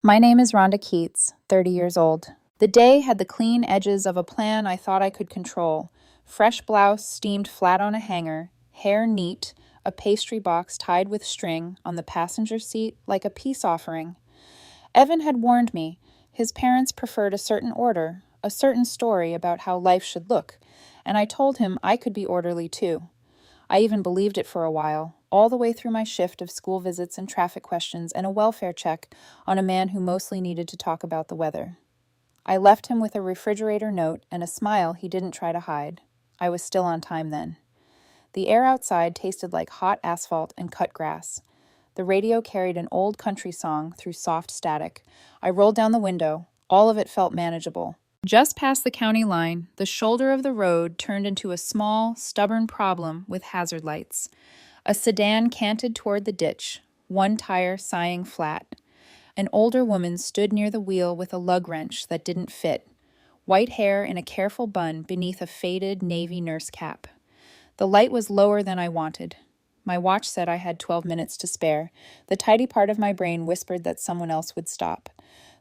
My name is Rhonda Keats, 30 years old. The day had the clean edges of a plan I thought I could control. Fresh blouse steamed flat on a hanger, hair neat, a pastry box tied with string on the passenger seat like a peace offering. Evan had warned me. His parents preferred a certain order, a certain story about how life should look, and I told him I could be orderly too. I even believed it for a while, all the way through my shift of school visits and traffic questions and a welfare check on a man who mostly needed to talk about the weather. I left him with a refrigerator note and a smile he didn't try to hide. I was still on time then. The air outside tasted like hot asphalt and cut grass. The radio carried an old country song through soft static. I rolled down the window. All of it felt manageable. Just past the county line, the shoulder of the road turned into a small, stubborn problem with hazard lights. A sedan canted toward the ditch, one tire sighing flat. An older woman stood near the wheel with a lug wrench that didn't fit, white hair in a careful bun beneath a faded navy nurse cap. The light was lower than I wanted. My watch said I had 12 minutes to spare. The tidy part of my brain whispered that someone else would stop.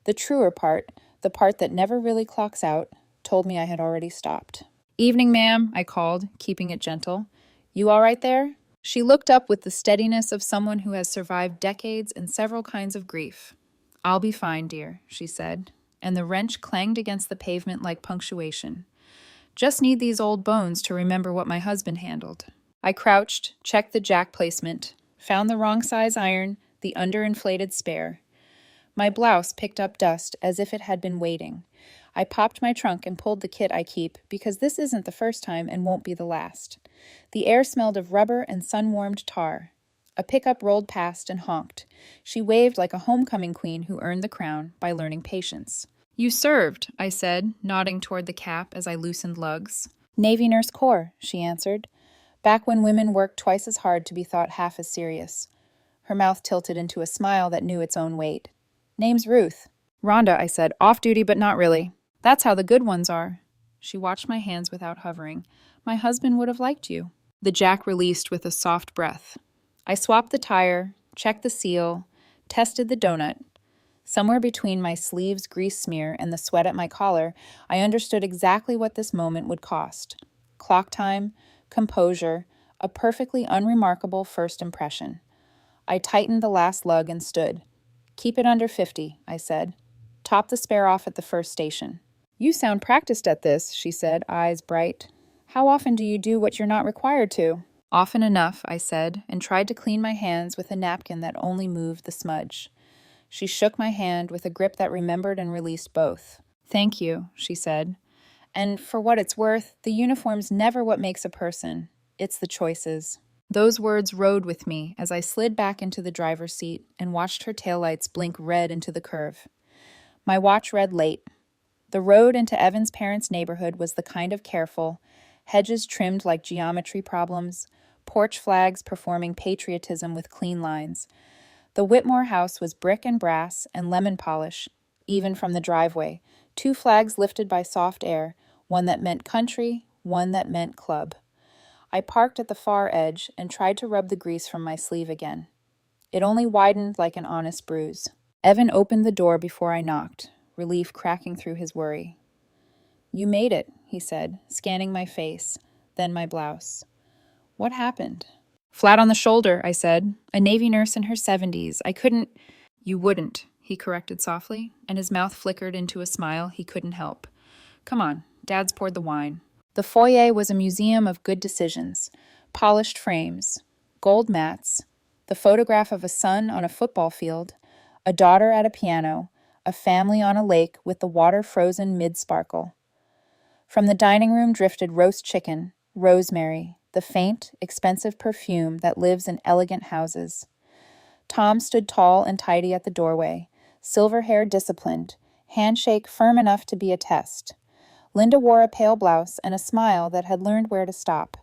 The truer part, the part that never really clocks out, told me I had already stopped. "Evening, ma'am," I called, keeping it gentle. "You all right there?" She looked up with the steadiness of someone who has survived decades and several kinds of grief. "I'll be fine, dear," she said, and the wrench clanged against the pavement like punctuation. "Just need these old bones to remember what my husband handled." I crouched, checked the jack placement, found the wrong size iron, the underinflated spare. My blouse picked up dust as if it had been waiting. I popped my trunk and pulled the kit I keep, because this isn't the first time and won't be the last. The air smelled of rubber and sun-warmed tar. A pickup rolled past and honked. She waved like a homecoming queen who earned the crown by learning patience. "You served," I said, nodding toward the cap as I loosened lugs. "Navy Nurse Corps," she answered. "Back when women worked twice as hard to be thought half as serious." Her mouth tilted into a smile that knew its own weight. "Name's Ruth." "Rhonda," I said, "off duty but not really. That's how the good ones are." She watched my hands without hovering. "My husband would have liked you." The jack released with a soft breath. I swapped the tire, checked the seal, tested the donut. Somewhere between my sleeve's grease smear and the sweat at my collar, I understood exactly what this moment would cost. Clock time, composure, a perfectly unremarkable first impression. I tightened the last lug and stood. "Keep it under 50, I said. "Top the spare off at the first station." "You sound practiced at this," she said, eyes bright. "How often do you do what you're not required to?" "Often enough," I said, and tried to clean my hands with a napkin that only moved the smudge. She shook my hand with a grip that remembered and released both. "Thank you," she said. "And for what it's worth, the uniform's never what makes a person. It's the choices." Those words rode with me as I slid back into the driver's seat and watched her taillights blink red into the curve. My watch read late. The road into Evan's parents' neighborhood was the kind of careful, hedges trimmed like geometry problems, porch flags performing patriotism with clean lines. The Whitmore house was brick and brass and lemon polish, even from the driveway, two flags lifted by soft air, one that meant country, one that meant club. I parked at the far edge and tried to rub the grease from my sleeve again. It only widened like an honest bruise. Evan opened the door before I knocked, relief cracking through his worry. "You made it," he said, scanning my face, then my blouse. "What happened?" "Flat on the shoulder," I said. "A Navy nurse in her 70s. I couldn't—" "You wouldn't," he corrected softly, and his mouth flickered into a smile he couldn't help. "Come on, Dad's poured the wine." The foyer was a museum of good decisions. Polished frames, gold mats, the photograph of a son on a football field, a daughter at a piano, a family on a lake with the water frozen mid-sparkle. From the dining room drifted roast chicken, rosemary, the faint, expensive perfume that lives in elegant houses. Tom stood tall and tidy at the doorway, silver hair disciplined, handshake firm enough to be a test. Linda wore a pale blouse and a smile that had learned where to stop.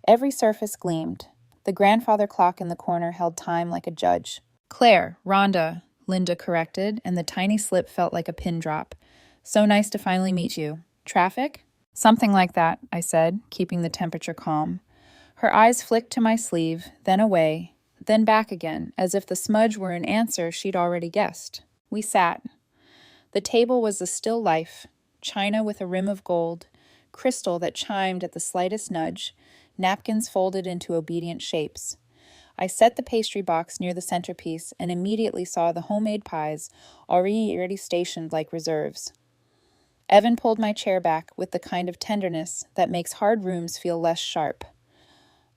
Every surface gleamed. The grandfather clock in the corner held time like a judge. "Claire, Rhonda," Linda corrected, and the tiny slip felt like a pin drop. "So nice to finally meet you. Traffic?" "Something like that," I said, keeping the temperature calm. Her eyes flicked to my sleeve, then away, then back again, as if the smudge were an answer she'd already guessed. We sat. The table was a still life, china with a rim of gold, crystal that chimed at the slightest nudge, napkins folded into obedient shapes. I set the pastry box near the centerpiece and immediately saw the homemade pies already stationed like reserves. Evan pulled my chair back with the kind of tenderness that makes hard rooms feel less sharp.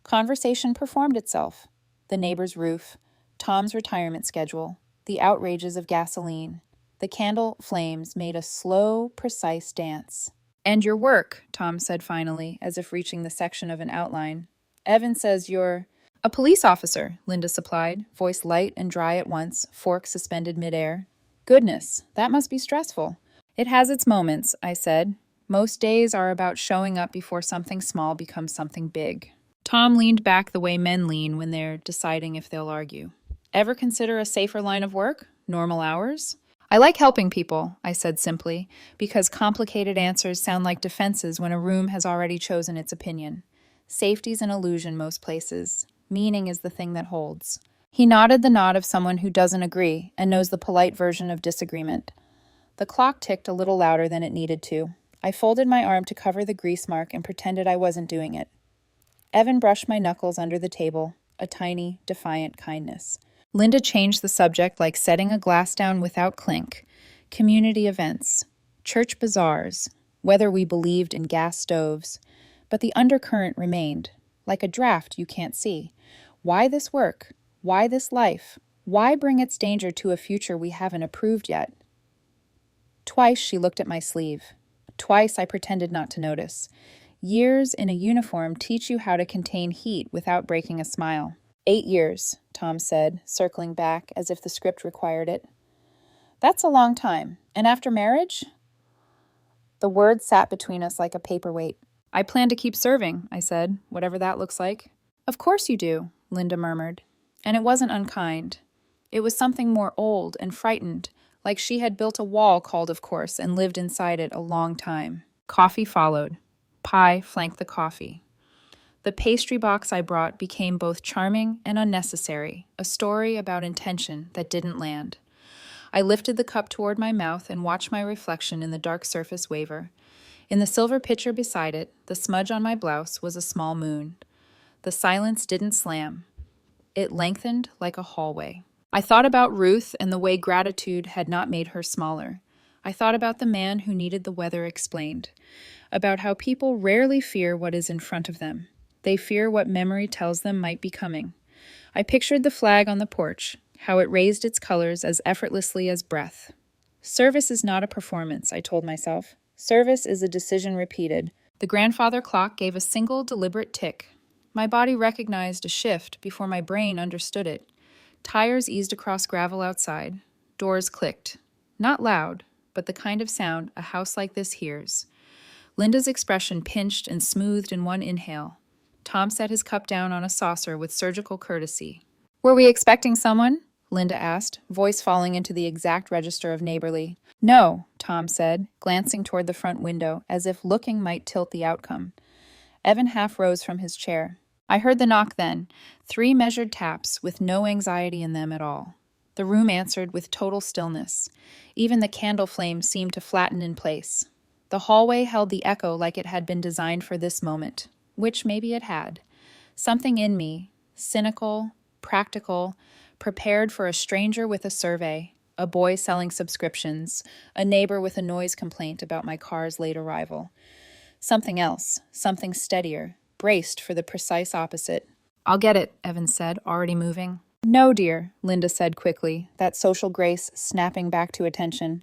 Conversation performed itself. The neighbor's roof, Tom's retirement schedule, the outrages of gasoline. The candle flames made a slow, precise dance. "And your work," Tom said finally, as if reaching the section of an outline. "Evan says you're—" "A police officer," Linda supplied, voice light and dry at once, fork suspended midair. "Goodness, that must be stressful." "It has its moments," I said. "Most days are about showing up before something small becomes something big." Tom leaned back the way men lean when they're deciding if they'll argue. "Ever consider a safer line of work? Normal hours?" "I like helping people," I said simply, because complicated answers sound like defenses when a room has already chosen its opinion. Safety's an illusion most places. Meaning is the thing that holds. He nodded the nod of someone who doesn't agree and knows the polite version of disagreement. The clock ticked a little louder than it needed to. I folded my arm to cover the grease mark and pretended I wasn't doing it. Evan brushed my knuckles under the table, a tiny, defiant kindness. Linda changed the subject like setting a glass down without clink. Community events, church bazaars, whether we believed in gas stoves. But the undercurrent remained, like a draft you can't see. Why this work? Why this life? Why bring its danger to a future we haven't approved yet? Twice she looked at my sleeve. Twice I pretended not to notice. Years in a uniform teach you how to contain heat without breaking a smile. 8 years, Tom said, circling back as if the script required it. "That's a long time. And after marriage?" The word sat between us like a paperweight. "I plan to keep serving," I said, "whatever that looks like." "Of course you do," Linda murmured. And it wasn't unkind. It was something more old and frightened, like she had built a wall called of course and lived inside it a long time. Coffee followed. Pie flanked the coffee. The pastry box I brought became both charming and unnecessary, a story about intention that didn't land. I lifted the cup toward my mouth and watched my reflection in the dark surface waver. In the silver pitcher beside it, the smudge on my blouse was a small moon. The silence didn't slam. It lengthened like a hallway. I thought about Ruth and the way gratitude had not made her smaller. I thought about the man who needed the weather explained, about how people rarely fear what is in front of them. They fear what memory tells them might be coming. I pictured the flag on the porch, how it raised its colors as effortlessly as breath. Service is not a performance, I told myself. Service is a decision repeated. The grandfather clock gave a single deliberate tick. My body recognized a shift before my brain understood it. Tires eased across gravel outside. Doors clicked. Not loud, but the kind of sound a house like this hears. Linda's expression pinched and smoothed in one inhale. Tom set his cup down on a saucer with surgical courtesy. "Were we expecting someone?" Linda asked, voice falling into the exact register of neighborly. "No," Tom said, glancing toward the front window, as if looking might tilt the outcome. Evan half rose from his chair. I heard the knock then, 3 measured taps with no anxiety in them at all. The room answered with total stillness. Even the candle flame seemed to flatten in place. The hallway held the echo like it had been designed for this moment, which maybe it had. Something in me, cynical, practical, prepared for a stranger with a survey, a boy selling subscriptions, a neighbor with a noise complaint about my car's late arrival. Something else, something steadier, braced for the precise opposite. "I'll get it," Evan said, already moving. "No, dear," Linda said quickly, that social grace snapping back to attention.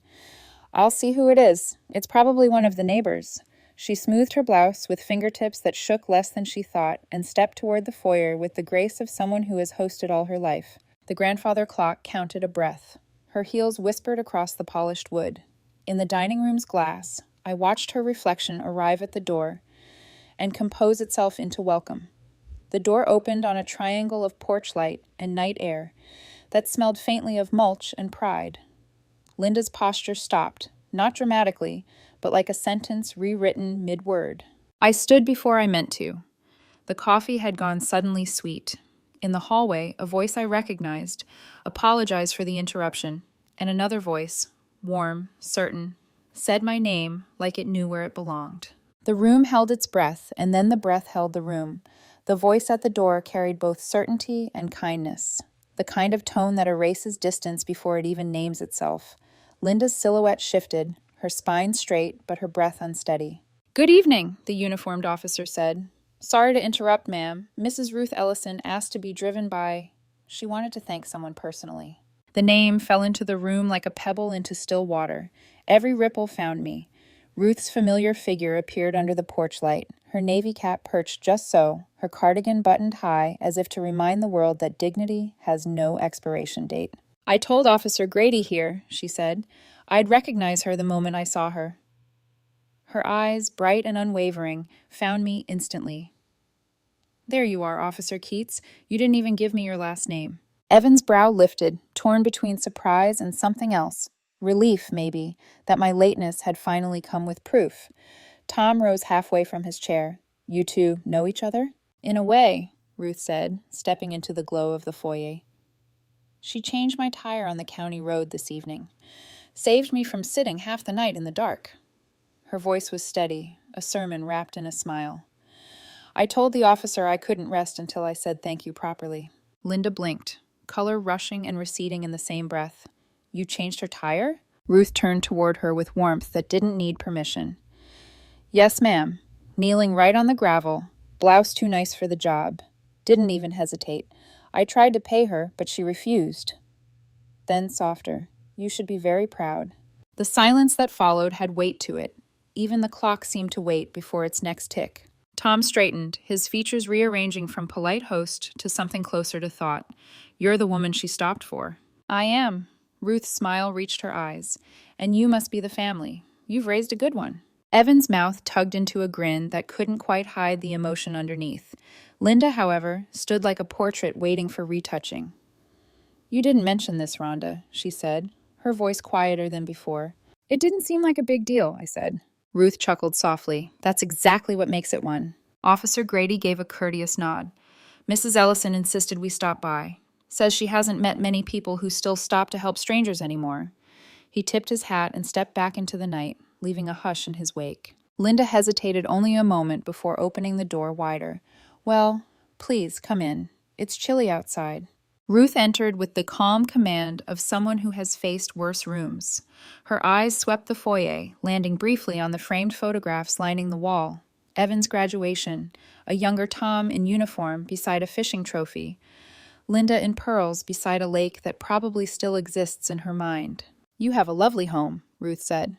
"I'll see who it is. It's probably one of the neighbors." She smoothed her blouse with fingertips that shook less than she thought and stepped toward the foyer with the grace of someone who has hosted all her life. The grandfather clock counted a breath. Her heels whispered across the polished wood. In the dining room's glass, I watched her reflection arrive at the door and compose itself into welcome. The door opened on a triangle of porch light and night air that smelled faintly of mulch and pride. Linda's posture stopped, not dramatically, but like a sentence rewritten mid-word. I stood before I meant to. The coffee had gone suddenly sweet. In the hallway, a voice I recognized apologized for the interruption. And another voice, warm, certain, said my name like it knew where it belonged. The room held its breath, and then the breath held the room. The voice at the door carried both certainty and kindness, the kind of tone that erases distance before it even names itself. Linda's silhouette shifted, her spine straight, but her breath unsteady. "Good evening," the uniformed officer said. "Sorry to interrupt, ma'am. Mrs. Ruth Ellison asked to be driven by—" She wanted to thank someone personally. The name fell into the room like a pebble into still water. Every ripple found me. Ruth's familiar figure appeared under the porch light, her navy cap perched just so, her cardigan buttoned high as if to remind the world that dignity has no expiration date. "I told Officer Grady here," she said. "I'd recognize her the moment I saw her." Her eyes, bright and unwavering, found me instantly. "There you are, Officer Keats. You didn't even give me your last name." Evan's brow lifted, torn between surprise and something else. Relief, maybe, that my lateness had finally come with proof. Tom rose halfway from his chair. "You two know each other?" "In a way," Ruth said, stepping into the glow of the foyer. "She changed my tire on the county road this evening. Saved me from sitting half the night in the dark." Her voice was steady, a sermon wrapped in a smile. "I told the officer I couldn't rest until I said thank you properly." Linda blinked, color rushing and receding in the same breath. "You changed her tire?" Ruth turned toward her with warmth that didn't need permission. "Yes, ma'am. Kneeling right on the gravel. Blouse too nice for the job. Didn't even hesitate. I tried to pay her, but she refused." Then softer. "You should be very proud." The silence that followed had weight to it. Even the clock seemed to wait before its next tick. Tom straightened, his features rearranging from polite host to something closer to thought. "You're the woman she stopped for." "I am." Ruth's smile reached her eyes. "And you must be the family. You've raised a good one." Evan's mouth tugged into a grin that couldn't quite hide the emotion underneath. Linda, however, stood like a portrait waiting for retouching. "You didn't mention this, Rhonda," she said, her voice quieter than before. "It didn't seem like a big deal," I said. Ruth chuckled softly. "That's exactly what makes it one." Officer Grady gave a courteous nod. "Mrs. Ellison insisted we stop by. Says she hasn't met many people who still stop to help strangers anymore." He tipped his hat and stepped back into the night, leaving a hush in his wake. Linda hesitated only a moment before opening the door wider. "Well, please, come in. It's chilly outside." Ruth entered with the calm command of someone who has faced worse rooms. Her eyes swept the foyer, landing briefly on the framed photographs lining the wall. Evan's graduation, a younger Tom in uniform beside a fishing trophy, Linda in pearls beside a lake that probably still exists in her mind. "You have a lovely home," Ruth said.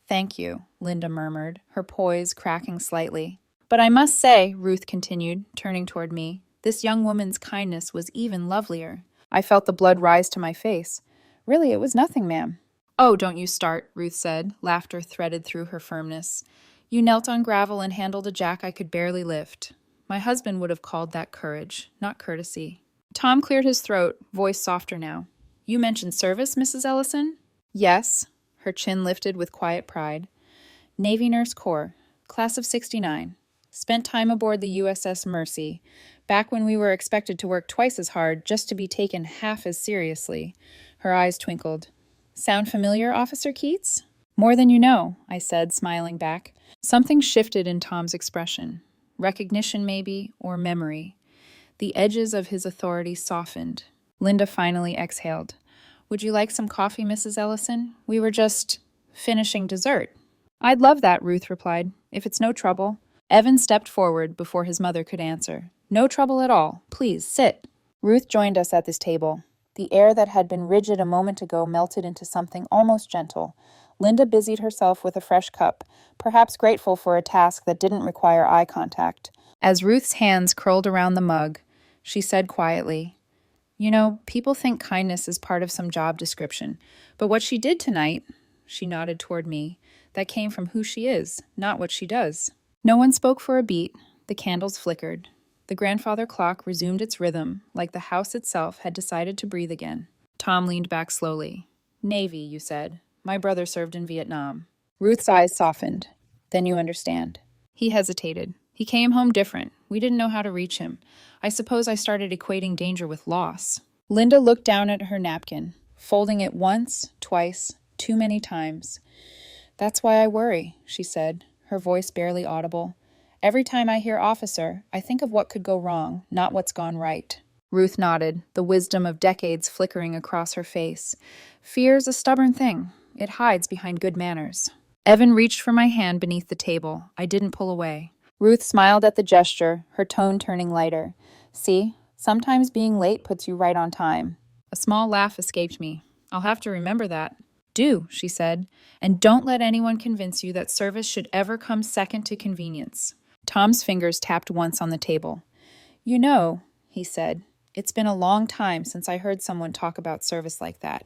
"Thank you," Linda murmured, her poise cracking slightly. "But I must say," Ruth continued, turning toward me, "this young woman's kindness was even lovelier." I felt the blood rise to my face. "Really, it was nothing, ma'am." "Oh, don't you start," Ruth said, laughter threaded through her firmness. "You knelt on gravel and handled a jack I could barely lift. My husband would have called that courage, not courtesy." Tom cleared his throat, voice softer now. "You mentioned service, Mrs. Ellison?" "Yes." Her chin lifted with quiet pride. "Navy Nurse Corps, class of '69. Spent time aboard the USS Mercy, back when we were expected to work twice as hard just to be taken half as seriously." Her eyes twinkled. "Sound familiar, Officer Keats?" "More than you know," I said, smiling back. Something shifted in Tom's expression. Recognition, maybe, or memory. The edges of his authority softened. Linda finally exhaled. "Would you like some coffee, Mrs. Ellison? We were just finishing dessert." "I'd love that," Ruth replied, "if it's no trouble." Evan stepped forward before his mother could answer. "No trouble at all. Please, sit." Ruth joined us at this table. The air that had been rigid a moment ago melted into something almost gentle. Linda busied herself with a fresh cup, perhaps grateful for a task that didn't require eye contact. As Ruth's hands curled around the mug, she said quietly, "You know, people think kindness is part of some job description, but what she did tonight," she nodded toward me, "that came from who she is, not what she does." No one spoke for a beat. The candles flickered. The grandfather clock resumed its rhythm, like the house itself had decided to breathe again. Tom leaned back slowly. "Navy, you said. My brother served in Vietnam." Ruth's eyes softened. "Then you understand." He hesitated. "He came home different. We didn't know how to reach him. I suppose I started equating danger with loss." Linda looked down at her napkin. folding it once, twice, too many times. "That's why I worry," she said, her voice barely audible. "Every time I hear officer, I think of what could go wrong, not what's gone right." Ruth nodded, the wisdom of decades flickering across her face. "Fear's a stubborn thing. It hides behind good manners." Evan reached for my hand beneath the table. I didn't pull away. Ruth smiled at the gesture, her tone turning lighter. "See, sometimes being late puts you right on time." A small laugh escaped me. "I'll have to remember that." "Do," she said, "and don't let anyone convince you that service should ever come second to convenience." Tom's fingers tapped once on the table. "You know," he said, "it's been a long time since I heard someone talk about service like that."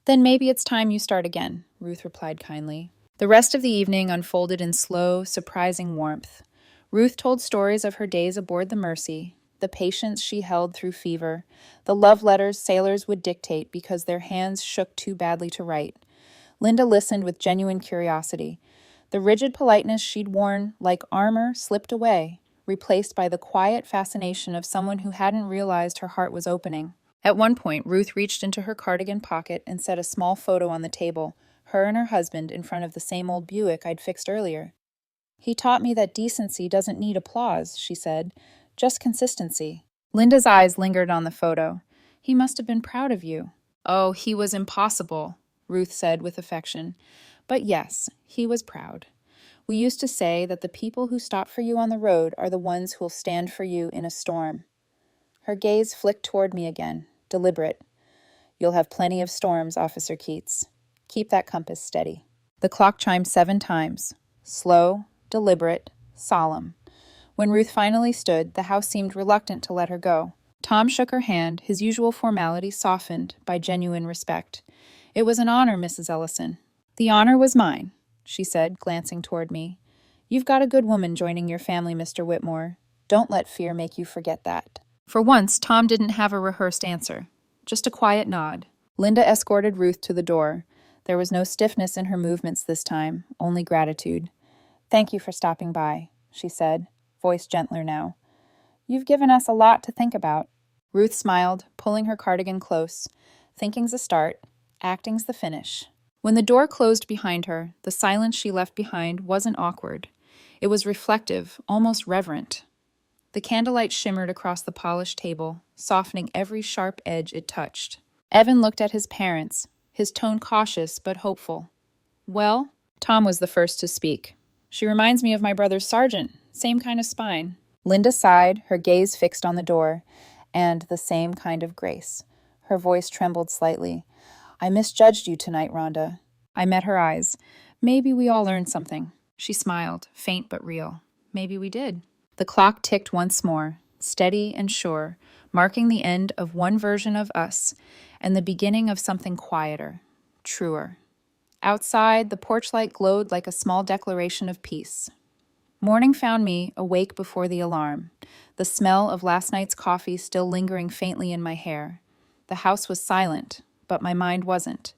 "Then maybe it's time you start again," Ruth replied kindly. The rest of the evening unfolded in slow, surprising warmth. Ruth told stories of her days aboard the Mercy, the patience she held through fever, the love letters sailors would dictate because their hands shook too badly to write. Linda listened with genuine curiosity. The rigid politeness she'd worn, like armor, slipped away, replaced by the quiet fascination of someone who hadn't realized her heart was opening. At one point, Ruth reached into her cardigan pocket and set a small photo on the table, her and her husband in front of the same old Buick I'd fixed earlier. "He taught me that decency doesn't need applause," she said, "just consistency." Linda's eyes lingered on the photo. "He must have been proud of you." "Oh, he was impossible," Ruth said with affection. "But yes, he was proud. We used to say that the people who stop for you on the road are the ones who'll stand for you in a storm." Her gaze flicked toward me again, deliberate. "You'll have plenty of storms, Officer Keats. Keep that compass steady." The clock chimed 7 times. Slow, deliberate, solemn. When Ruth finally stood, the house seemed reluctant to let her go. Tom shook her hand, his usual formality softened by genuine respect. "It was an honor, Mrs. Ellison." "The honor was mine," she said, glancing toward me. "You've got a good woman joining your family, Mr. Whitmore. Don't let fear make you forget that." For once, Tom didn't have a rehearsed answer, just a quiet nod. Linda escorted Ruth to the door. There was no stiffness in her movements this time, only gratitude. "Thank you for stopping by," she said, voice gentler now. "You've given us a lot to think about." Ruth smiled, pulling her cardigan close. "Thinking's a start, acting's the finish." When the door closed behind her, the silence she left behind wasn't awkward. It was reflective, almost reverent. The candlelight shimmered across the polished table, softening every sharp edge it touched. Evan looked at his parents, his tone cautious but hopeful. "Well," Tom was the first to speak. "She reminds me of my brother's sergeant, same kind of spine." Linda sighed, her gaze fixed on the door, and the same kind of grace. Her voice trembled slightly. "I misjudged you tonight, Rhonda." I met her eyes. "Maybe we all learned something." She smiled, faint but real. "Maybe we did." The clock ticked once more, steady and sure, marking the end of one version of us and the beginning of something quieter, truer. Outside, the porch light glowed like a small declaration of peace. Morning found me awake before the alarm, the smell of last night's coffee still lingering faintly in my hair. The house was silent, but my mind wasn't.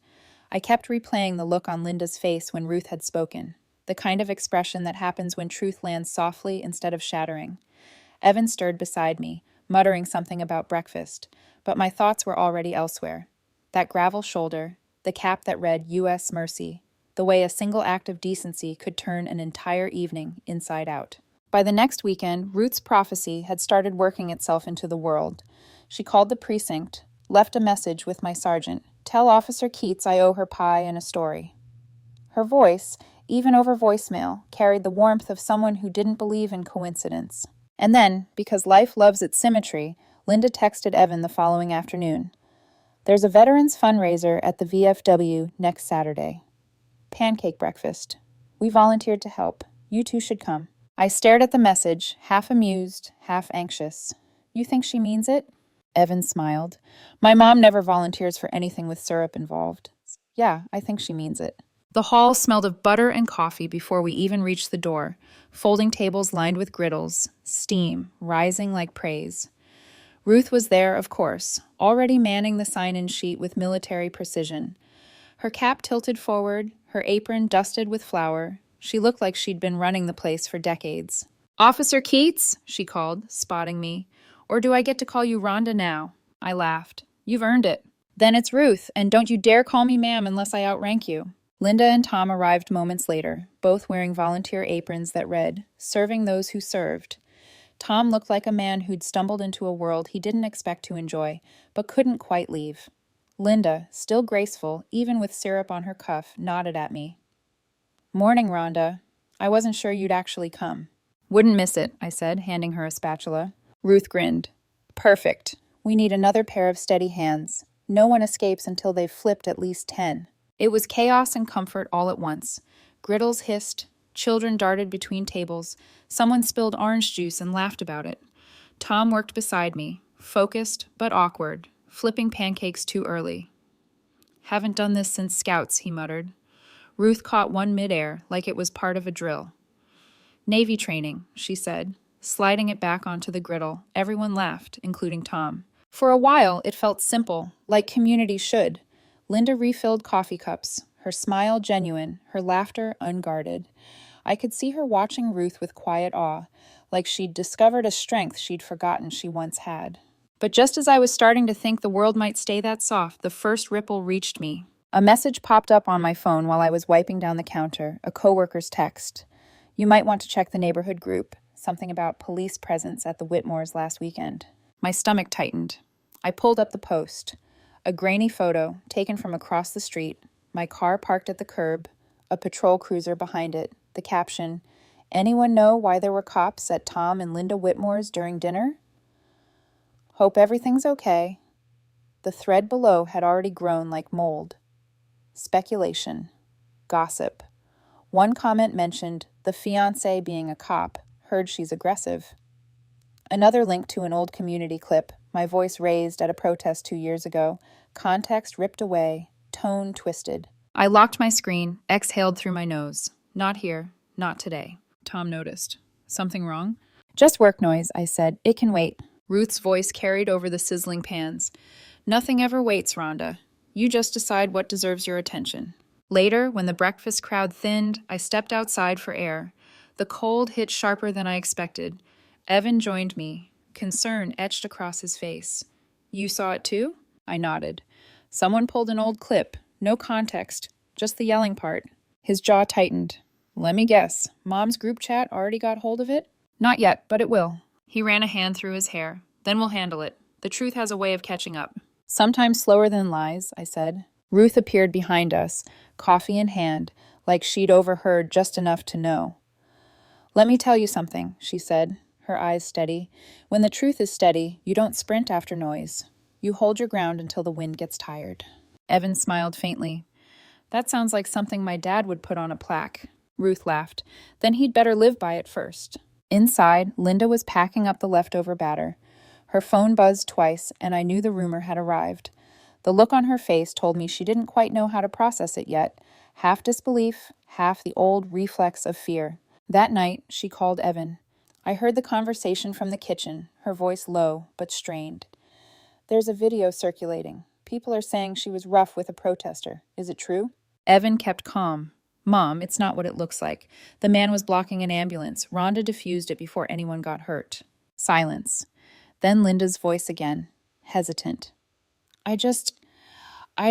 I kept replaying the look on Linda's face when Ruth had spoken, the kind of expression that happens when truth lands softly instead of shattering. Evan stirred beside me, muttering something about breakfast, but my thoughts were already elsewhere. That gravel shoulder, the cap that read U.S. Mercy, the way a single act of decency could turn an entire evening inside out. By the next weekend, Ruth's prophecy had started working itself into the world. She called the precinct, left a message with my sergeant. "Tell Officer Keats I owe her pie and a story." Her voice, even over voicemail, carried the warmth of someone who didn't believe in coincidence. And then, because life loves its symmetry, Linda texted Evan the following afternoon. "There's a veterans fundraiser at the VFW next Saturday. Pancake breakfast. We volunteered to help. You two should come." I stared at the message, half amused, half anxious. "You think she means it?" Evan smiled. "My mom never volunteers for anything with syrup involved." "Yeah, I think she means it." The hall smelled of butter and coffee before we even reached the door, folding tables lined with griddles, steam rising like praise. Ruth was there, of course, already manning the sign-in sheet with military precision. Her cap tilted forward, her apron dusted with flour. She looked like she'd been running the place for decades. "Officer Keats," she called, spotting me. "Or do I get to call you Rhonda now?" I laughed. "You've earned it." Then it's Ruth, and don't you dare call me ma'am unless I outrank you. Linda and Tom arrived moments later, both wearing volunteer aprons that read, "Serving those who served." Tom looked like a man who'd stumbled into a world he didn't expect to enjoy, but couldn't quite leave. Linda, still graceful, even with syrup on her cuff, nodded at me. "Morning, Rhonda. I wasn't sure you'd actually come." "Wouldn't miss it," I said, handing her a spatula. Ruth grinned. "Perfect. We need another pair of steady hands. No one escapes until they've flipped at least 10. It was chaos and comfort all at once. Griddles hissed, children darted between tables, someone spilled orange juice and laughed about it. Tom worked beside me, focused but awkward, flipping pancakes too early. "Haven't done this since Scouts," he muttered. Ruth caught one midair, like it was part of a drill. "Navy training," she said, sliding it back onto the griddle. Everyone laughed, including Tom. For a while, it felt simple, like community should. Linda refilled coffee cups, her smile genuine, her laughter unguarded. I could see her watching Ruth with quiet awe, like she'd discovered a strength she'd forgotten she once had. But just as I was starting to think the world might stay that soft, the first ripple reached me. A message popped up on my phone while I was wiping down the counter, a coworker's text. "You might want to check the neighborhood group. Something about police presence at the Whitmores last weekend." My stomach tightened. I pulled up the post. A grainy photo, taken from across the street, my car parked at the curb, a patrol cruiser behind it, the caption, "Anyone know why there were cops at Tom and Linda Whitmore's during dinner? Hope everything's okay." The thread below had already grown like mold. Speculation. Gossip. One comment mentioned the fiancé being a cop, heard she's aggressive. Another linked to an old community clip, my voice raised at a protest 2 years ago, context ripped away, tone twisted. I locked my screen, exhaled through my nose. "Not here, not today." Tom noticed. "Something wrong?" "Just work noise," I said. "It can wait." Ruth's voice carried over the sizzling pans. "Nothing ever waits, Rhonda. You just decide what deserves your attention." Later, when the breakfast crowd thinned, I stepped outside for air. The cold hit sharper than I expected. Evan joined me, concern etched across his face. "You saw it too?" I nodded. "Someone pulled an old clip. No context, just the yelling part." His jaw tightened. "Let me guess. Mom's group chat already got hold of it?" "Not yet, but it will." He ran a hand through his hair. "Then we'll handle it. The truth has a way of catching up." "Sometimes slower than lies," I said. Ruth appeared behind us, coffee in hand, like she'd overheard just enough to know. "Let me tell you something," she said, her eyes steady. "When the truth is steady, you don't sprint after noise. You hold your ground until the wind gets tired." Evan smiled faintly. "That sounds like something my dad would put on a plaque." Ruth laughed. "Then he'd better live by it first." Inside, Linda was packing up the leftover batter. Her phone buzzed twice, and I knew the rumor had arrived. The look on her face told me she didn't quite know how to process it yet, half disbelief, half the old reflex of fear. That night, she called Evan. I heard the conversation from the kitchen, her voice low but strained. "There's a video circulating. People are saying she was rough with a protester. Is it true?" Evan kept calm. "Mom, it's not what it looks like. The man was blocking an ambulance. Rhonda diffused it before anyone got hurt." Silence. Then Linda's voice again, hesitant. I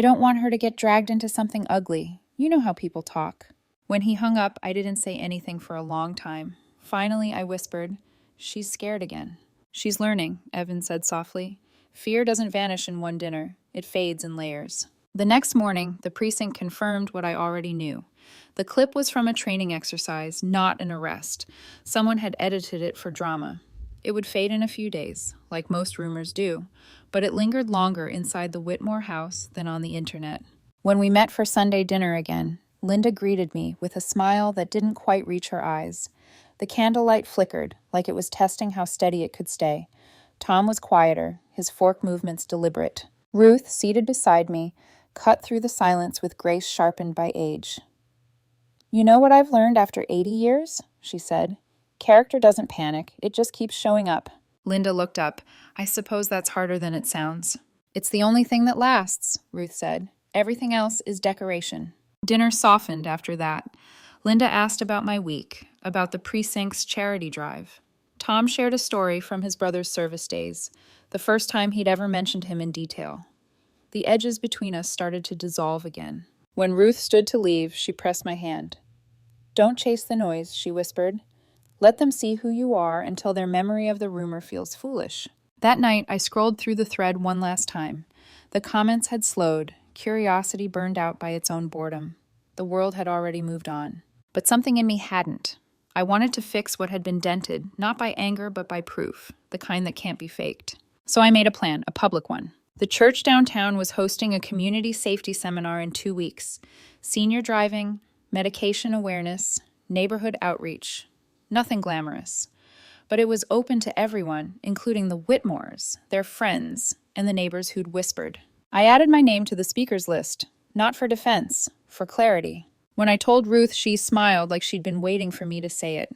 don't want her to get dragged into something ugly. You know how people talk." When he hung up, I didn't say anything for a long time. Finally, I whispered, "She's scared again." "She's learning," Evan said softly. "Fear doesn't vanish in one dinner. It fades in layers." The next morning, the precinct confirmed what I already knew. The clip was from a training exercise, not an arrest. Someone had edited it for drama. It would fade in a few days, like most rumors do, but it lingered longer inside the Whitmore house than on the internet. When we met for Sunday dinner again, Linda greeted me with a smile that didn't quite reach her eyes. The candlelight flickered, like it was testing how steady it could stay. Tom was quieter, his fork movements deliberate. Ruth, seated beside me, cut through the silence with grace sharpened by age. "You know what I've learned after 80 years?" she said. "Character doesn't panic, it just keeps showing up." Linda looked up. "I suppose that's harder than it sounds." "It's the only thing that lasts," Ruth said. "Everything else is decoration." Dinner softened after that. Linda asked about my week, about the precinct's charity drive. Tom shared a story from his brother's service days, the first time he'd ever mentioned him in detail. The edges between us started to dissolve again. When Ruth stood to leave, she pressed my hand. "Don't chase the noise," she whispered. "Let them see who you are until their memory of the rumor feels foolish." That night, I scrolled through the thread one last time. The comments had slowed, curiosity burned out by its own boredom. The world had already moved on. But something in me hadn't. I wanted to fix what had been dented, not by anger but by proof, the kind that can't be faked. So I made a plan, a public one. The church downtown was hosting a community safety seminar in 2 weeks. Senior driving, medication awareness, neighborhood outreach. Nothing glamorous. But it was open to everyone, including the Whitmores, their friends, and the neighbors who'd whispered. I added my name to the speakers list, not for defense, for clarity. When I told Ruth, she smiled like she'd been waiting for me to say it.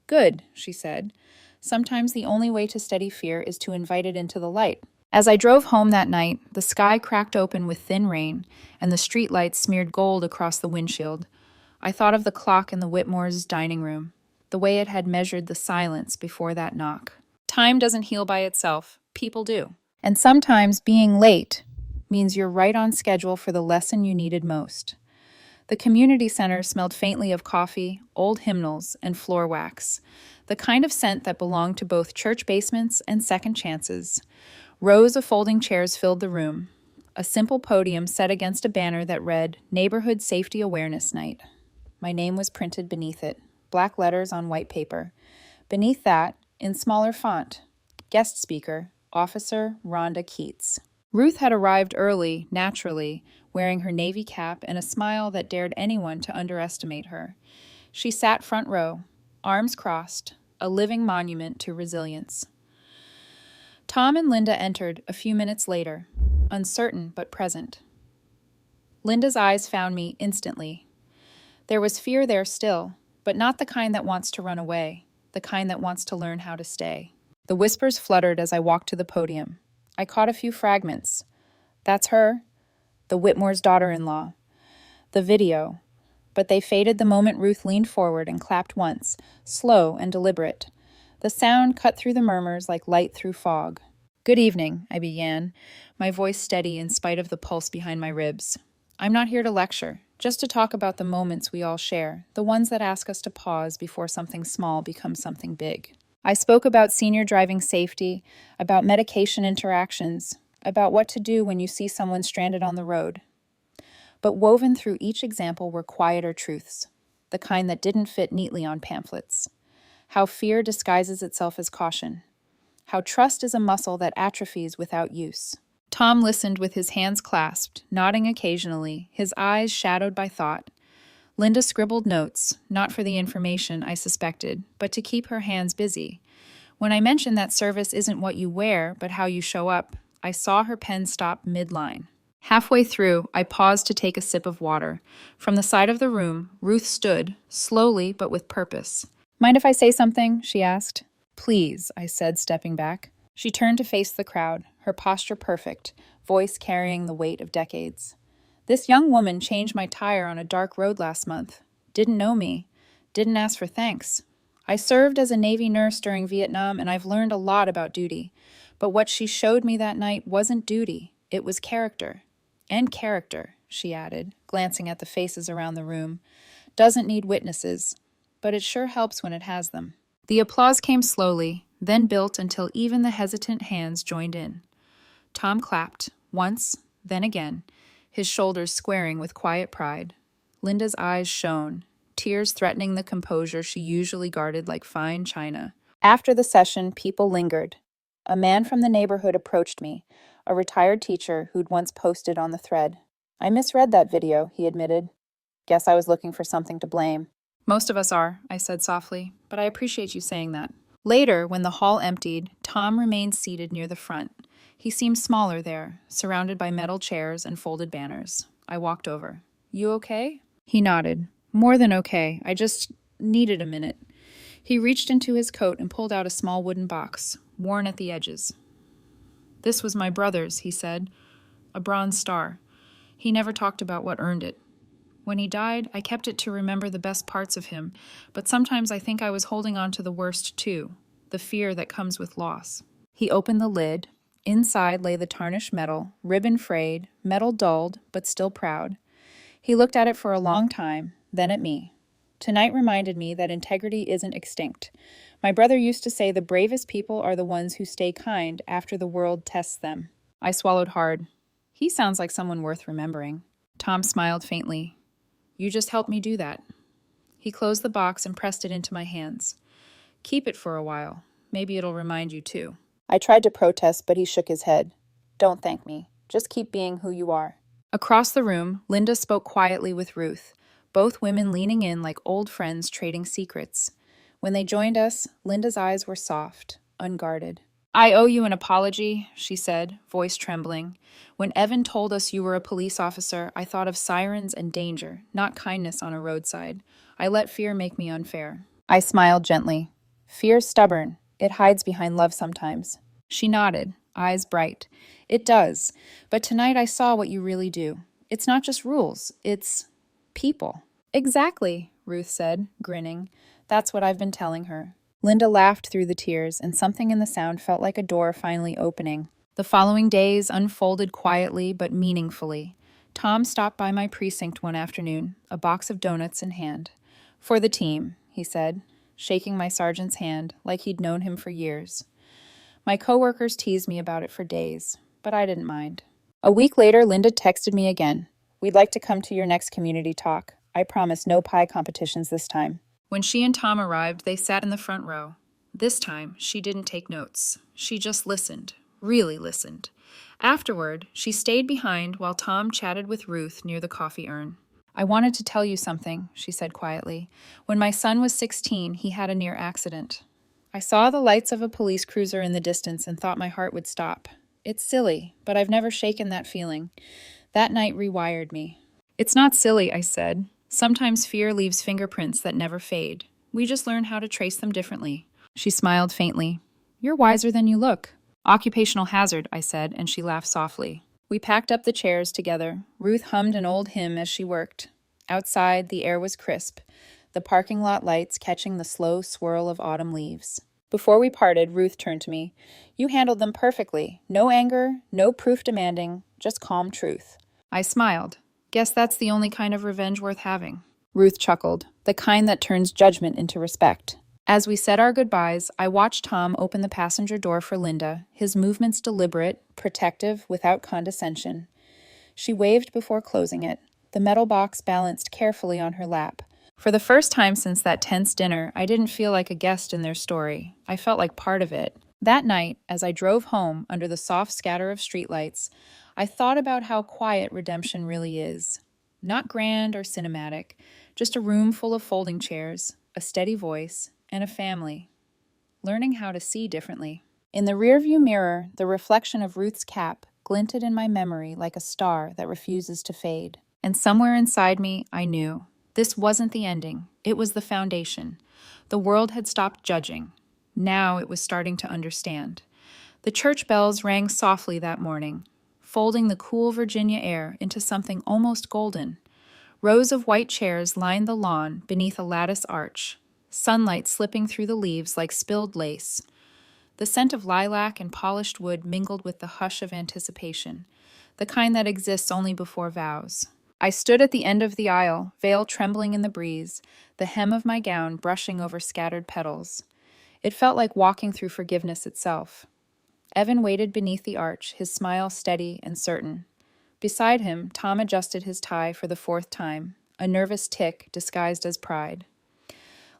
"Good," she said. "Sometimes the only way to steady fear is to invite it into the light." As I drove home that night, the sky cracked open with thin rain, and the streetlights smeared gold across the windshield. I thought of the clock in the Whitmores' dining room, the way it had measured the silence before that knock. Time doesn't heal by itself. People do. And sometimes being late means you're right on schedule for the lesson you needed most. The community center smelled faintly of coffee, old hymnals, and floor wax, the kind of scent that belonged to both church basements and second chances. Rows of folding chairs filled the room, a simple podium set against a banner that read Neighborhood Safety Awareness Night. My name was printed beneath it, black letters on white paper. Beneath that, in smaller font, guest speaker, Officer Rhonda Keats. Ruth had arrived early, naturally, wearing her navy cap and a smile that dared anyone to underestimate her. She sat front row, arms crossed, a living monument to resilience. Tom and Linda entered a few minutes later, uncertain but present. Linda's eyes found me instantly. There was fear there still, but not the kind that wants to run away, the kind that wants to learn how to stay. The whispers fluttered as I walked to the podium. I caught a few fragments. "That's her," the Whitmore's daughter-in-law. The video. But they faded the moment Ruth leaned forward and clapped once, slow and deliberate. The sound cut through the murmurs like light through fog. "Good evening," I began, my voice steady in spite of the pulse behind my ribs. "I'm not here to lecture, just to talk about the moments we all share, the ones that ask us to pause before something small becomes something big." I spoke about senior driving safety, about medication interactions, about what to do when you see someone stranded on the road. But woven through each example were quieter truths, the kind that didn't fit neatly on pamphlets. How fear disguises itself as caution. How trust is a muscle that atrophies without use. Tom listened with his hands clasped, nodding occasionally, his eyes shadowed by thought. Linda scribbled notes, not for the information, I suspected, but to keep her hands busy. When I mentioned that service isn't what you wear, but how you show up, I saw her pen stop mid-line. Halfway through, I paused to take a sip of water. From the side of the room, Ruth stood, slowly but with purpose. "Mind if I say something?" she asked. "Please," I said, stepping back. She turned to face the crowd, her posture perfect, voice carrying the weight of decades. "This young woman changed my tire on a dark road last month. Didn't know me. Didn't ask for thanks. I served as a Navy nurse during Vietnam, and I've learned a lot about duty. But what she showed me that night wasn't duty. It was character. And character," she added, glancing at the faces around the room, "doesn't need witnesses, but it sure helps when it has them." The applause came slowly, then built until even the hesitant hands joined in. Tom clapped, once, then again, his shoulders squaring with quiet pride. Linda's eyes shone, tears threatening the composure she usually guarded like fine china. After the session, people lingered. A man from the neighborhood approached me, a retired teacher who'd once posted on the thread. "I misread that video," he admitted. "Guess I was looking for something to blame." "Most of us are," I said softly, "but I appreciate you saying that." Later, when the hall emptied, Tom remained seated near the front. He seemed smaller there, surrounded by metal chairs and folded banners. I walked over. "You okay?" He nodded. "More than okay. I just needed a minute." He reached into his coat and pulled out a small wooden box, worn at the edges. "This was my brother's," he said. "A bronze star. He never talked about what earned it. When he died, I kept it to remember the best parts of him, but sometimes I think I was holding on to the worst too, the fear that comes with loss." He opened the lid, Inside lay the tarnished metal, ribbon frayed, metal dulled, but still proud. He looked at it for a long time, then at me. Tonight reminded me that integrity isn't extinct. My brother used to say the bravest people are the ones who stay kind after the world tests them. I swallowed hard. He sounds like someone worth remembering. Tom smiled faintly. You just helped me do that. He closed the box and pressed it into my hands. Keep it for a while. Maybe it'll remind you too. I tried to protest, but he shook his head. Don't thank me. Just keep being who you are. Across the room, Linda spoke quietly with Ruth, both women leaning in like old friends trading secrets. When they joined us, Linda's eyes were soft, unguarded. I owe you an apology, she said, voice trembling. When Evan told us you were a police officer, I thought of sirens and danger, not kindness on a roadside. I let fear make me unfair. I smiled gently. Fear's stubborn. It hides behind love sometimes. She nodded, eyes bright. It does. But tonight I saw what you really do. It's not just rules. It's people. Exactly, Ruth said, grinning. That's what I've been telling her. Linda laughed through the tears, and something in the sound felt like a door finally opening. The following days unfolded quietly but meaningfully. Tom stopped by my precinct one afternoon, a box of donuts in hand. For the team, he said, shaking my sergeant's hand like he'd known him for years. My coworkers teased me about it for days, but I didn't mind. A week later, Linda texted me again. We'd like to come to your next community talk. I promise no pie competitions this time. When she and Tom arrived, they sat in the front row. This time, she didn't take notes. She just listened, really listened. Afterward, she stayed behind while Tom chatted with Ruth near the coffee urn. I wanted to tell you something, she said quietly. When my son was 16, he had a near accident. I saw the lights of a police cruiser in the distance and thought my heart would stop. It's silly, but I've never shaken that feeling. That night rewired me. It's not silly, I said. Sometimes fear leaves fingerprints that never fade. We just learn how to trace them differently. She smiled faintly. You're wiser than you look. Occupational hazard, I said, and she laughed softly. We packed up the chairs together. Ruth hummed an old hymn as she worked. Outside, the air was crisp, the parking lot lights catching the slow swirl of autumn leaves. Before we parted, Ruth turned to me. You handled them perfectly. No anger, no proof demanding, just calm truth. I smiled. Guess that's the only kind of revenge worth having. Ruth chuckled, the kind that turns judgment into respect. As we said our goodbyes, I watched Tom open the passenger door for Linda, his movements deliberate, protective, without condescension. She waved before closing it, the metal box balanced carefully on her lap. For the first time since that tense dinner, I didn't feel like a guest in their story. I felt like part of it. That night, as I drove home under the soft scatter of streetlights, I thought about how quiet redemption really is. Not grand or cinematic, just a room full of folding chairs, a steady voice, and a family. Learning how to see differently. In the rearview mirror, the reflection of Ruth's cap glinted in my memory like a star that refuses to fade. And somewhere inside me, I knew. This wasn't the ending. It was the foundation. The world had stopped judging. Now it was starting to understand. The church bells rang softly that morning, folding the cool Virginia air into something almost golden. Rows of white chairs lined the lawn beneath a lattice arch, sunlight slipping through the leaves like spilled lace. The scent of lilac and polished wood mingled with the hush of anticipation, the kind that exists only before vows. I stood at the end of the aisle, veil trembling in the breeze, the hem of my gown brushing over scattered petals. It felt like walking through forgiveness itself. Evan waited beneath the arch, his smile steady and certain. Beside him, Tom adjusted his tie for the fourth time, a nervous tick disguised as pride.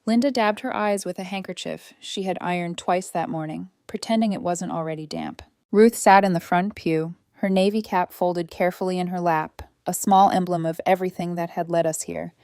Linda dabbed her eyes with a handkerchief she had ironed twice that morning, pretending it wasn't already damp. Ruth sat in the front pew, her navy cap folded carefully in her lap, a small emblem of everything that had led us here.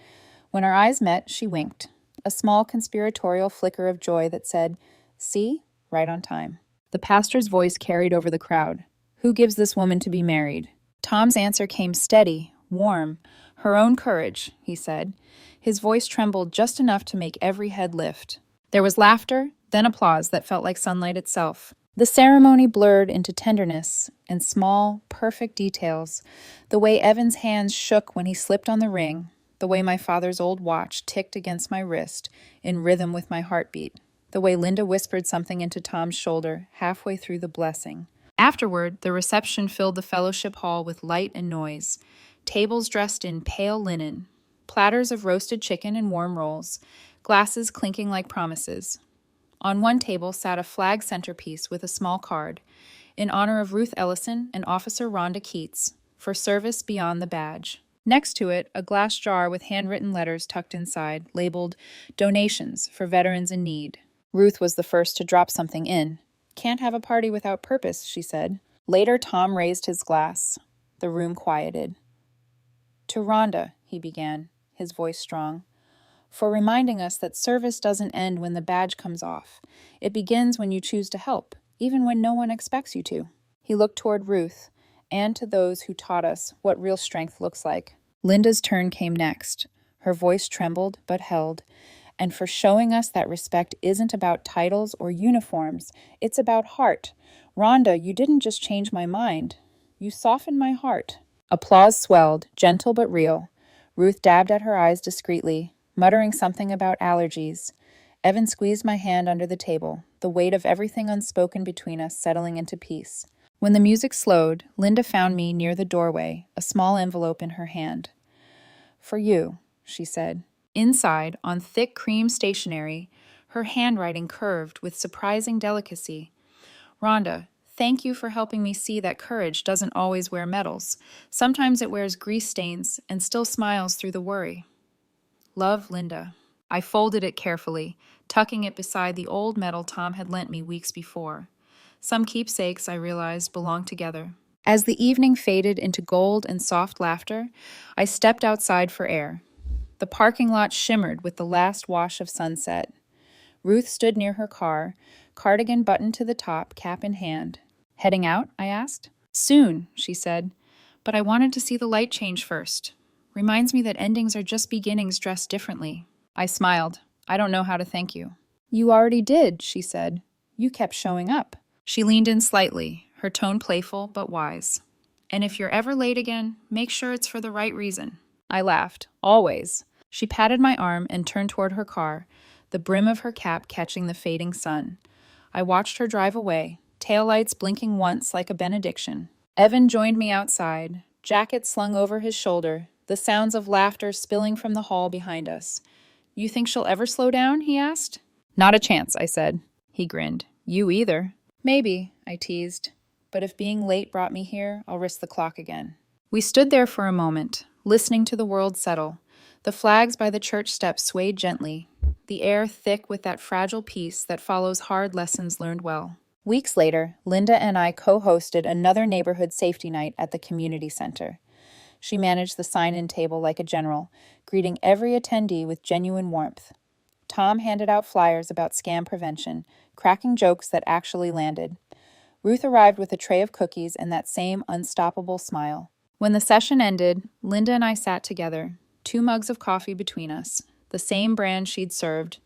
When our eyes met, she winked, a small conspiratorial flicker of joy that said, "See? Right on time." The pastor's voice carried over the crowd. "Who gives this woman to be married?" Tom's answer came steady, warm. "Her own courage," he said. His voice trembled just enough to make every head lift. There was laughter, then applause that felt like sunlight itself. The ceremony blurred into tenderness and small, perfect details. The way Evan's hands shook when he slipped on the ring, the way my father's old watch ticked against my wrist, in rhythm with my heartbeat. The way Linda whispered something into Tom's shoulder halfway through the blessing. Afterward, the reception filled the fellowship hall with light and noise. Tables dressed in pale linen, platters of roasted chicken and warm rolls, glasses clinking like promises. On one table sat a flag centerpiece with a small card, in honor of Ruth Ellison and Officer Rhonda Keats, for service beyond the badge. Next to it, a glass jar with handwritten letters tucked inside, labeled Donations for Veterans in Need. Ruth was the first to drop something in. "Can't have a party without purpose," she said. Later, Tom raised his glass. The room quieted. "To Rhonda," he began, his voice strong, "for reminding us that service doesn't end when the badge comes off. It begins when you choose to help, even when no one expects you to." He looked toward Ruth, and to those who taught us what real strength looks like. Linda's turn came next. Her voice trembled but held. "And for showing us that respect isn't about titles or uniforms, it's about heart. Rhonda, you didn't just change my mind. You softened my heart." Applause swelled, gentle but real. Ruth dabbed at her eyes discreetly, muttering something about allergies. Evan squeezed my hand under the table, the weight of everything unspoken between us settling into peace. When the music slowed, Linda found me near the doorway, a small envelope in her hand. "For you," she said. Inside, on thick cream stationery, her handwriting curved with surprising delicacy. "Rhonda, thank you for helping me see that courage doesn't always wear medals. Sometimes it wears grease stains and still smiles through the worry. Love, Linda." I folded it carefully, tucking it beside the old medal Tom had lent me weeks before. Some keepsakes, I realized, belonged together. As the evening faded into gold and soft laughter, I stepped outside for air. The parking lot shimmered with the last wash of sunset. Ruth stood near her car, cardigan buttoned to the top, cap in hand. "Heading out?" I asked. "Soon," she said, "but I wanted to see the light change first. Reminds me that endings are just beginnings dressed differently." I smiled. "I don't know how to thank you." "You already did," she said. "You kept showing up." She leaned in slightly, her tone playful but wise. "And if you're ever late again, make sure it's for the right reason." I laughed. "Always." She patted my arm and turned toward her car, the brim of her cap catching the fading sun. I watched her drive away, taillights blinking once like a benediction. Evan joined me outside, jacket slung over his shoulder, the sounds of laughter spilling from the hall behind us. "You think she'll ever slow down?" he asked. "Not a chance," I said. He grinned. "You either." "Maybe," I teased. "But if being late brought me here, I'll risk the clock again." We stood there for a moment, listening to the world settle. The flags by the church steps swayed gently, the air thick with that fragile peace that follows hard lessons learned well. Weeks later, Linda and I co-hosted another neighborhood safety night at the community center. She managed the sign-in table like a general, greeting every attendee with genuine warmth. Tom handed out flyers about scam prevention, cracking jokes that actually landed. Ruth arrived with a tray of cookies and that same unstoppable smile. When the session ended, Linda and I sat together, 2 mugs of coffee between us, the same brand she'd served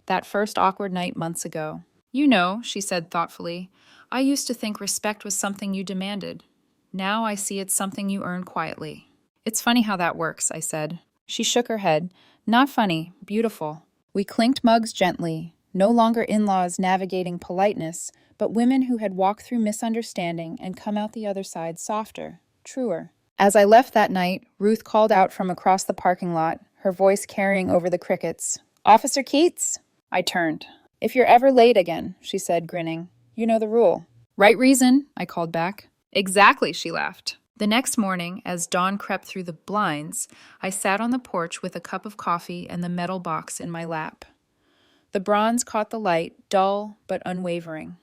that first awkward night months ago. "You know," she said thoughtfully, "I used to think respect was something you demanded. Now I see it's something you earn quietly." "It's funny how that works," I said. She shook her head. "Not funny, beautiful." We clinked mugs gently, no longer in-laws navigating politeness, but women who had walked through misunderstanding and come out the other side softer, truer. As I left that night, Ruth called out from across the parking lot, her voice carrying over the crickets. "Officer Keats?" I turned. "If you're ever late again," she said, grinning, "you know the rule." "Right reason," I called back. "Exactly," she laughed. The next morning, as dawn crept through the blinds, I sat on the porch with a cup of coffee and the metal box in my lap. The bronze caught the light, dull but unwavering.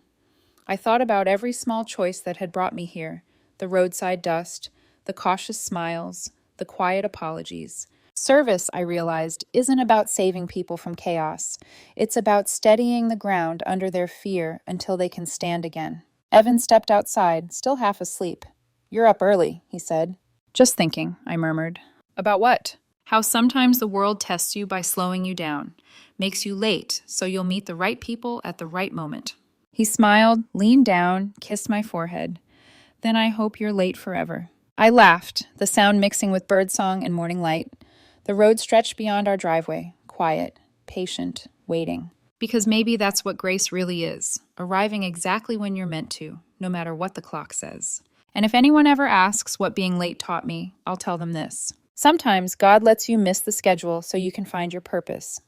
I thought about every small choice that had brought me here, the roadside dust, the cautious smiles, the quiet apologies. Service, I realized, isn't about saving people from chaos. It's about steadying the ground under their fear until they can stand again. Evan stepped outside, still half asleep. "You're up early," he said. "Just thinking," I murmured. "About what?" "How sometimes the world tests you by slowing you down, makes you late so you'll meet the right people at the right moment." He smiled, leaned down, kissed my forehead. "Then I hope you're late forever." I laughed, the sound mixing with birdsong and morning light. The road stretched beyond our driveway, quiet, patient, waiting. Because maybe that's what grace really is, arriving exactly when you're meant to, no matter what the clock says. And if anyone ever asks what being late taught me, I'll tell them this. Sometimes God lets you miss the schedule so you can find your purpose.